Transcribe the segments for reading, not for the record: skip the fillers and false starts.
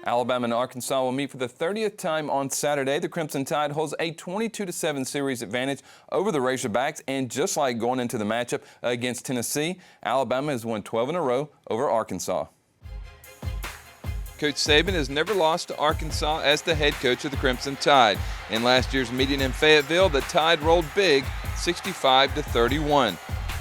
Alabama and Arkansas will meet for the 30th time on Saturday. The Crimson Tide holds a 22-7 series advantage over the Razorbacks, and just like going into the matchup against Tennessee, Alabama has won 12 in a row over Arkansas. Coach Saban has never lost to Arkansas as the head coach of the Crimson Tide. In last year's meeting in Fayetteville, the Tide rolled big, 65-31.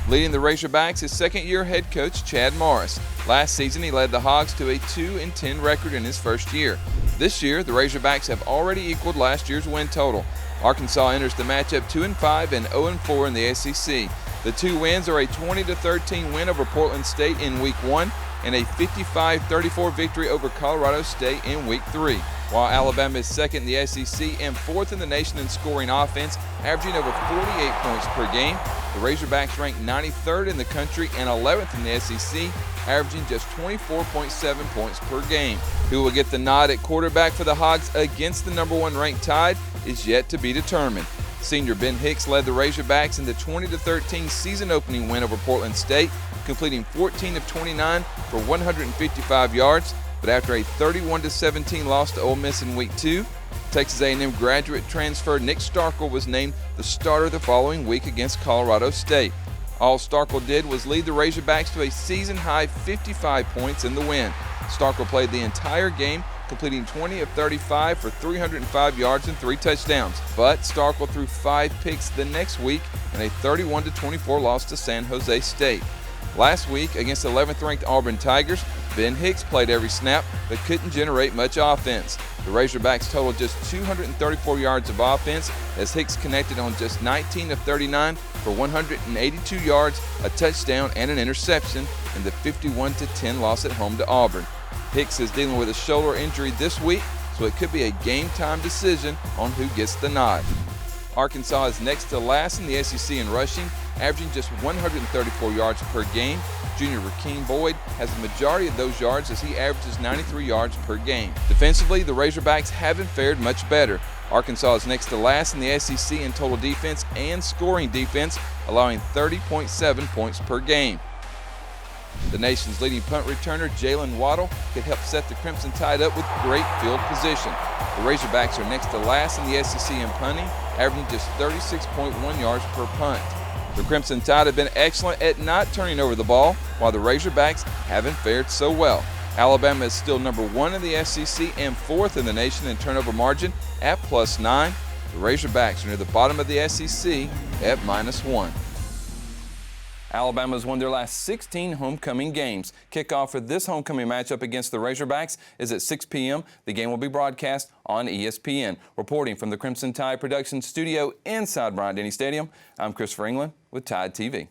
Leading the Razorbacks is second-year head coach Chad Morris. Last season, he led the Hogs to a 2-10 record in his first year. This year, the Razorbacks have already equaled last year's win total. Arkansas enters the matchup 2-5 and 0-4 in the SEC. The two wins are a 20-13 win over Portland State in Week 1 and a 55-34 victory over Colorado State in Week 3. While Alabama is second in the SEC and fourth in the nation in scoring offense, averaging over 48 points per game, the Razorbacks rank 93rd in the country and 11th in the SEC, averaging just 24.7 points per game. Who will get the nod at quarterback for the Hogs against the #1 ranked Tide is yet to be determined. Senior Ben Hicks led the Razorbacks in the 20-13 season-opening win over Portland State, completing 14 of 29 for 155 yards. But after a 31-17 loss to Ole Miss in Week 2, Texas A&M graduate transfer Nick Starkel was named the starter the following week against Colorado State. All Starkel did was lead the Razorbacks to a season-high 55 points in the win. Starkel played the entire game, completing 20 of 35 for 305 yards and 3 touchdowns. But Starkel threw 5 picks the next week in a 31-24 loss to San Jose State. Last week, against 11th-ranked Auburn Tigers, Ben Hicks played every snap but couldn't generate much offense. The Razorbacks totaled just 234 yards of offense as Hicks connected on just 19 of 39 for 182 yards, a touchdown, and an interception in the 51-10 loss at home to Auburn. Hicks is dealing with a shoulder injury this week, so it could be a game-time decision on who gets the nod. Arkansas is next to last in the SEC in rushing, averaging just 134 yards per game. Junior Rakeem Boyd has the majority of those yards as he averages 93 yards per game. Defensively, the Razorbacks haven't fared much better. Arkansas is next to last in the SEC in total defense and scoring defense, allowing 30.7 points per game. The nation's leading punt returner, Jalen Waddle, could help set the Crimson Tide up with great field position. The Razorbacks are next to last in the SEC in punting, averaging just 36.1 yards per punt. The Crimson Tide have been excellent at not turning over the ball, while the Razorbacks haven't fared so well. Alabama is still #1 in the SEC and 4th in the nation in turnover margin at +9. The Razorbacks are near the bottom of the SEC at -1. Alabama has won their last 16 homecoming games. Kickoff for this homecoming matchup against the Razorbacks is at 6 p.m. The game will be broadcast on ESPN. Reporting from the Crimson Tide Production Studio inside Bryant-Denny Stadium, I'm Christopher England with Tide TV.